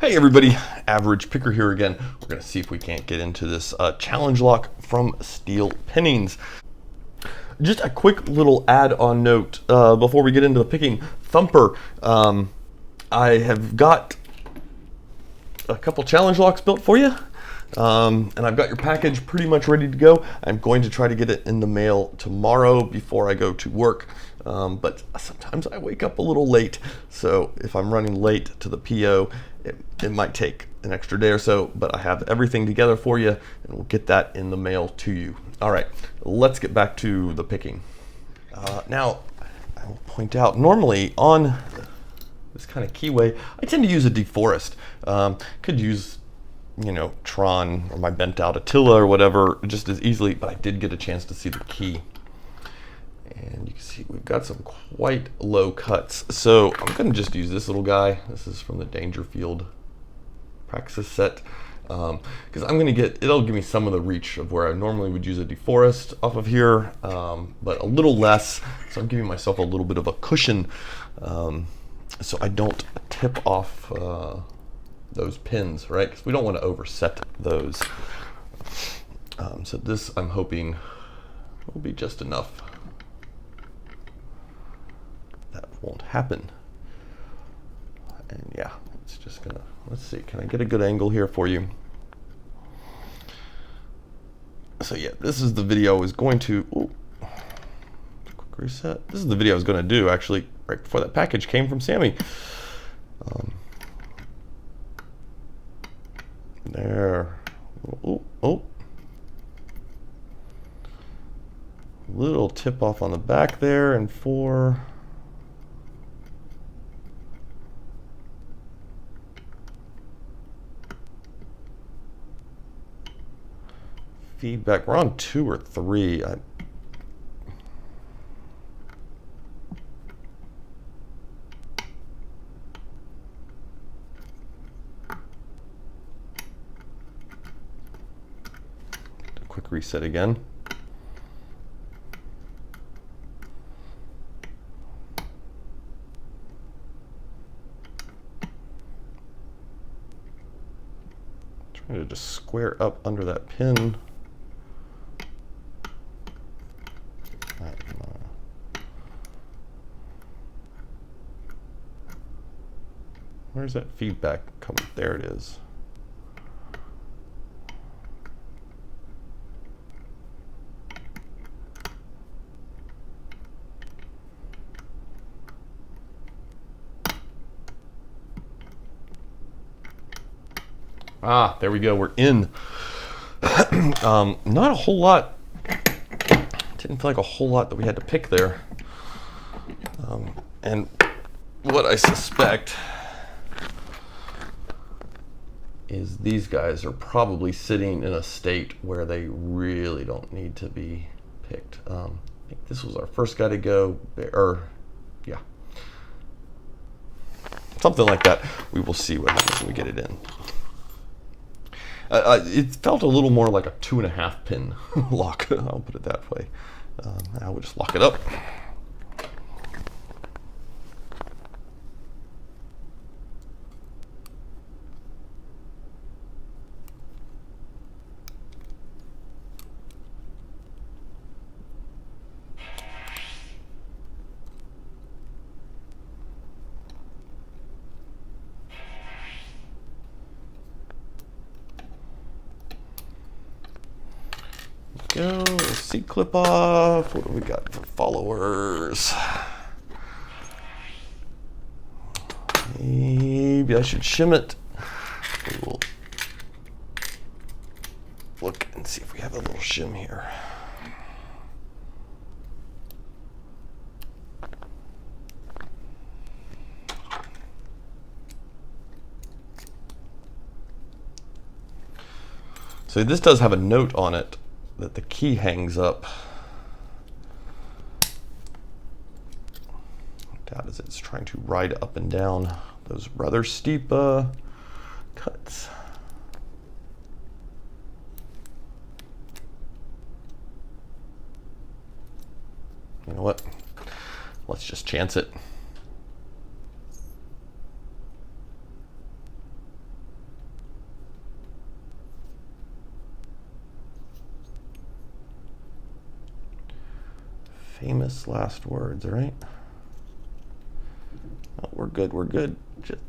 Hey everybody, Average Picker here again. We're going to see if we can't get into this challenge lock from Steel Pinnings. Just a quick little add-on note before we get into the picking. Thumper, I have got a couple challenge locks built for you. And I've got your package pretty much ready to go. I'm going to try to get it in the mail tomorrow before I go to work. But sometimes I wake up a little late. So if I'm running late to the PO, it might take an extra day or so, but I have everything together for you and we'll get that in the mail to you. All right, let's get back to the picking. Now, I will point out, normally on this kind of keyway, I tend to use a deforest. Could use, Tron or my bent out Attila or whatever just as easily, but I did get a chance to see the key. And you can see we've got some quite low cuts. So I'm going to just use this little guy. This is from the Dangerfield Praxis set. Because I'm going to it'll give me some of the reach of where I normally would use a deforest off of here, but a little less. So I'm giving myself a little bit of a cushion so I don't tip off those pins, right? Because we don't want to overset those. So this, I'm hoping, will be just enough. That won't happen. And yeah, it's just gonna, let's see, can I get a good angle here for you? So yeah, this is the video I was going to, quick reset. This is the video I was going to do actually right before that package came from Sammy. There, little tip off on the back there, and 4. Feedback, we're on 2 or 3. Quick reset again. Trying to just square up under that pin. Where's that feedback coming? There it is. Ah, there we go. We're in. Not a whole lot. Didn't feel like a whole lot that we had to pick there. And what I suspect is these guys are probably sitting in a state where they really don't need to be picked. I think this was our first guy to go, or yeah, something like that. We will see what happens when we get it in. It felt a little more like a 2.5 pin lock. I'll put it that way. Now we'll just lock it up. Go, seat clip off. What do we got for followers? Maybe I should shim it. We will look and see if we have a little shim here. So this does have a note on it that the key hangs up. Doubt as it's trying to ride up and down those rather steep cuts. You know what? Let's just chance it. Famous last words, right? Oh, we're good, we're good. Just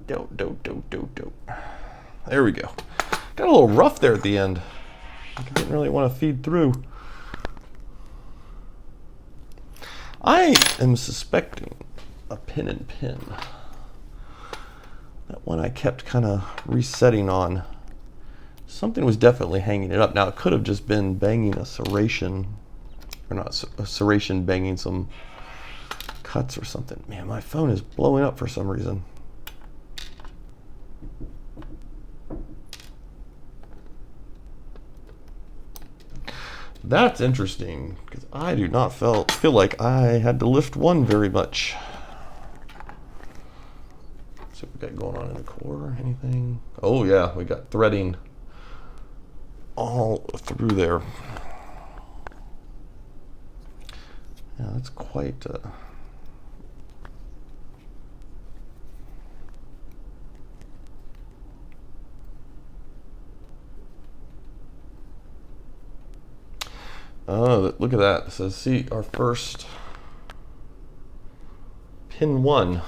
do. There we go. Got a little rough there at the end. I didn't really want to feed through. I am suspecting a pin and pin. That one I kept kind of resetting on. Something was definitely hanging it up. Now it could have just been banging a serration, or not a serration, banging some cuts or something. Man, my phone is blowing up for some reason. That's interesting, because I do not feel like I had to lift one very much. Let's see what we got going on in the core. Anything? Oh yeah, we got threading all through there. Yeah, that's quite oh, look at that. It says, see, our first pin 1.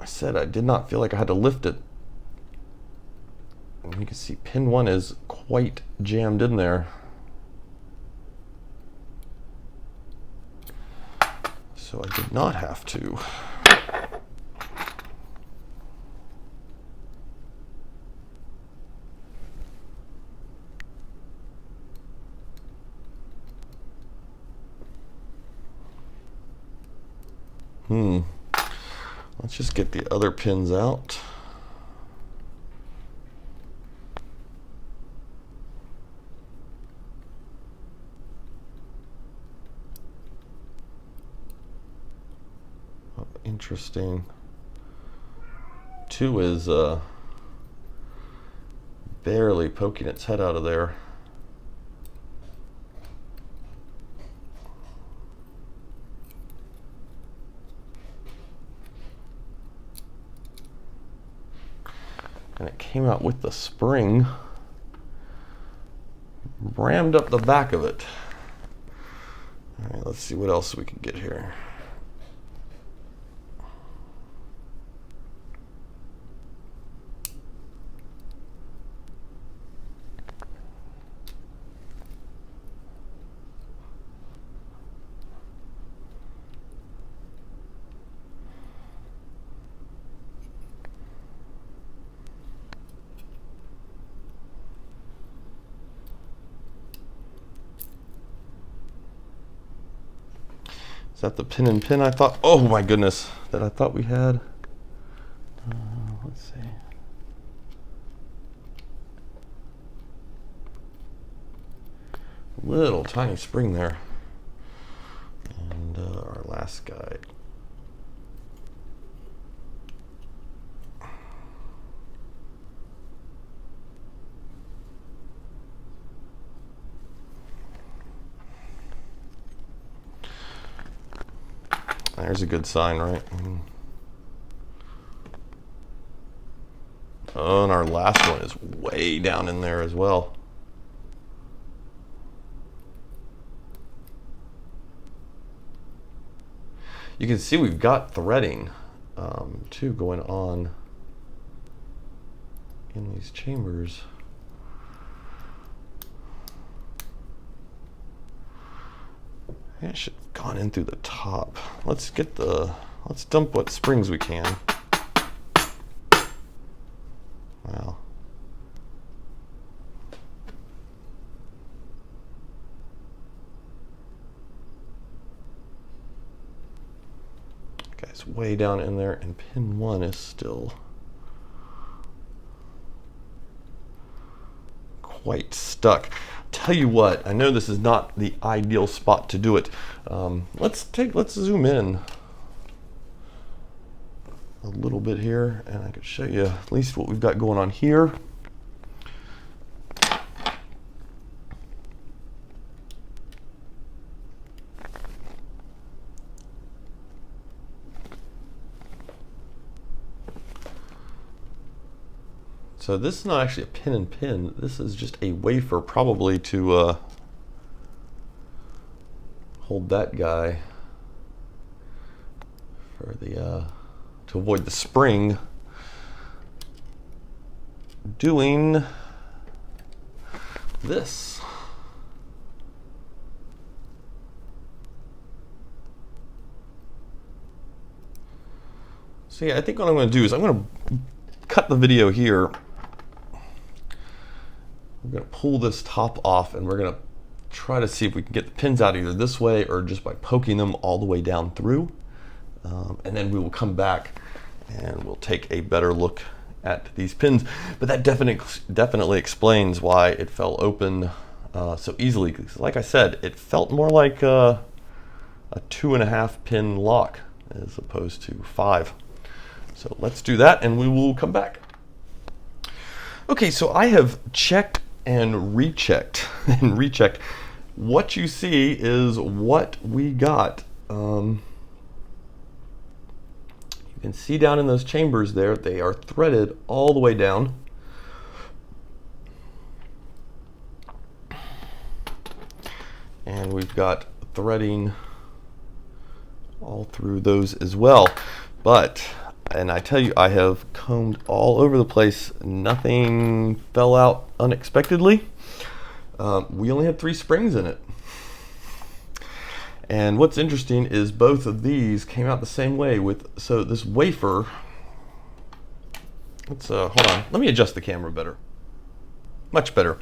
I said I did not feel like I had to lift it. And you can see pin 1 is quite jammed in there. So I did not have to. Let's just get the other pins out. Oh, interesting. 2 is barely poking its head out of there. And it came out with the spring rammed up the back of it. All right, let's see what else we can get here. Is that the pin and pin I thought? Oh my goodness, that I thought we had. Let's see. Little tiny spring there. And our last guide. There's a good sign, right? Oh, and our last one is way down in there as well. You can see we've got threading too going on in these chambers. I should have gone in through the top. Let's dump what springs we can. Wow. Guys, way down in there, and pin 1 is still quite stuck. Tell you what, I know this is not the ideal spot to do it. Let's zoom in a little bit here, and I could show you at least what we've got going on here. So this is not actually a pin and pin. This is just a wafer, probably to hold that guy for the to avoid the spring, doing this. So yeah, I think what I'm going to do is I'm going to cut the video here. We're going to pull this top off, and we're going to try to see if we can get the pins out either this way or just by poking them all the way down through. And then we will come back and we'll take a better look at these pins. But that definitely explains why it fell open so easily. Because like I said, it felt more like a 2.5 pin lock as opposed to 5. So let's do that and we will come back. Okay, so I have checked and rechecked and rechecked. What you see is what we got. You can see down in those chambers there, they are threaded all the way down. And we've got threading all through those as well. But, and I tell you, I have combed all over the place. Nothing fell out unexpectedly. We only had 3 springs in it. And what's interesting is both of these came out the same way with, so this wafer, let's, hold on, let me adjust the camera better. Much better.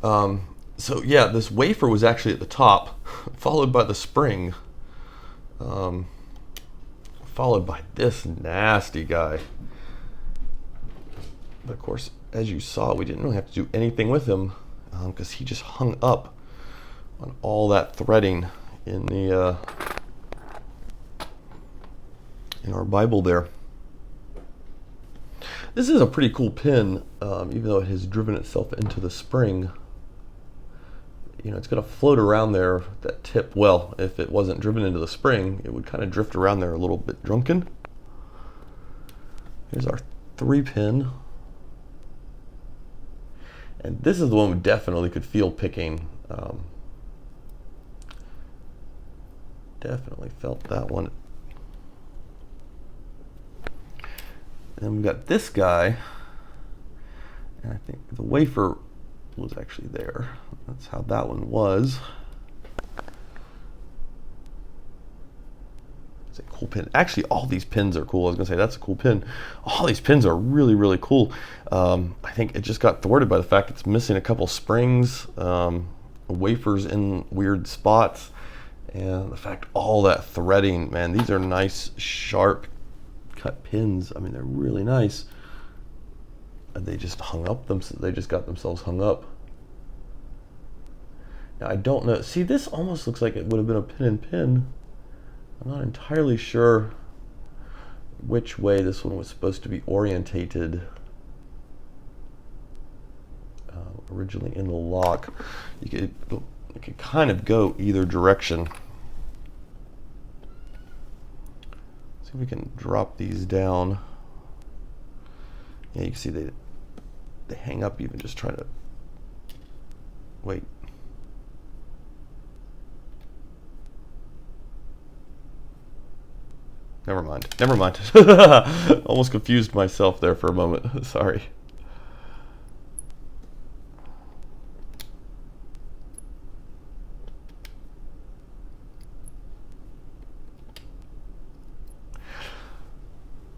So yeah, this wafer was actually at the top, followed by the spring, followed by this nasty guy. But of course, as you saw, we didn't really have to do anything with him because he just hung up on all that threading in the in our Bible there. This is a pretty cool pin, even though it has driven itself into the spring. You know, it's going to float around there, that tip. Well, if it wasn't driven into the spring, it would kind of drift around there a little bit drunken. Here's our 3 pin. And this is the one we definitely could feel picking. Definitely felt that one. And then we got this guy. And I think the wafer was actually there. That's how that one was. It's a cool pin. Actually, all these pins are cool. I was gonna say that's a cool pin. All these pins are really, really cool. I think it just got thwarted by the fact it's missing a couple springs, wafers in weird spots, and the fact all that threading. Man, these are nice, sharp cut pins. I mean, they're really nice. They just hung up they just got themselves hung up. Now I don't know. See, this almost looks like it would have been a pin and pin. I'm not entirely sure which way this one was supposed to be orientated originally in the lock. You could kind of go either direction. See if we can drop these down. Yeah, you can see they hang up even just trying to wait. Never mind. Never mind. Almost confused myself there for a moment. Sorry.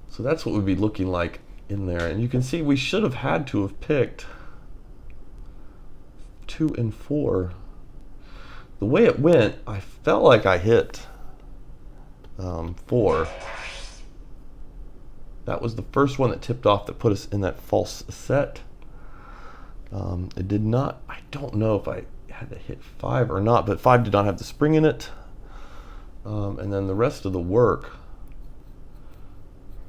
So that's what we'd be looking like in there. And you can see we should have had to have picked 2 and 4. The way it went, I felt like I hit 4. That was the first one that tipped off that put us in that false set. It did not, I don't know if I had to hit 5 or not, but 5 did not have the spring in it. And then the rest of the work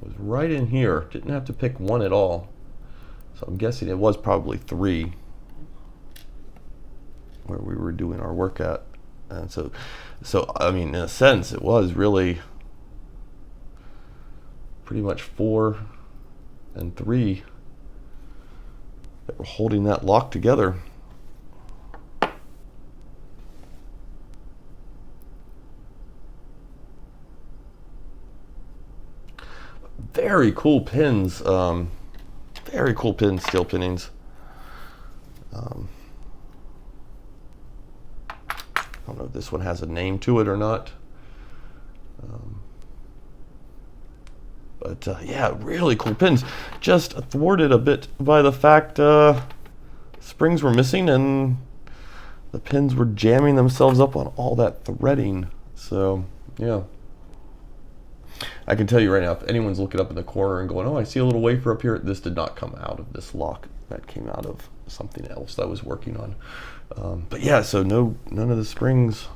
was right in here. Didn't have to pick 1 at all. So I'm guessing it was probably 3 where we were doing our work at. And so I mean, in a sense, it was really pretty much 4 and 3 that were holding that lock together. very cool pins. Very cool pins, steel pinnings. I don't know if this one has a name to it or not. But yeah, really cool pins. Just thwarted a bit by the fact springs were missing and the pins were jamming themselves up on all that threading. So yeah, I can tell you right now, if anyone's looking up in the corner and going, oh, I see a little wafer up here, this did not come out of this lock. That came out of something else that I was working on. But yeah, so none of the springs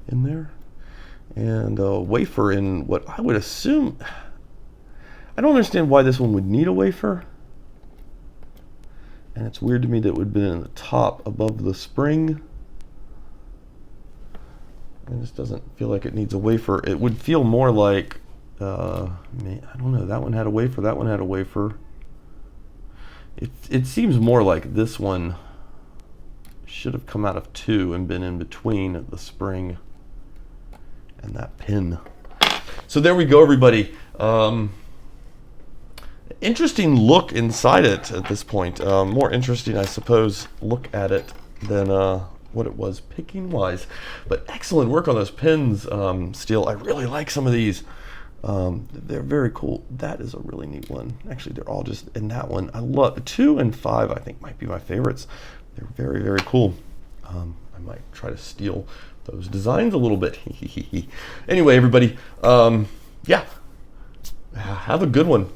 in there. And a wafer in what I would assume, I don't understand why this one would need a wafer. And it's weird to me that it would have been in the top above the spring. It just doesn't feel like it needs a wafer. It would feel more like, I don't know, that one had a wafer, that one had a wafer. It seems more like this one should have come out of two and been in between the spring and that pin. So there we go, everybody. Interesting look inside it at this point. More interesting, I suppose, look at it than what it was picking wise. But excellent work on those pins, Steel. I really like some of these. They're very cool. That is a really neat one. Actually, they're all just in that one. I love 2 and 5. I think might be my favorites. They're very, very cool. I might try to steal those designs a little bit. Anyway, everybody, yeah, have a good one.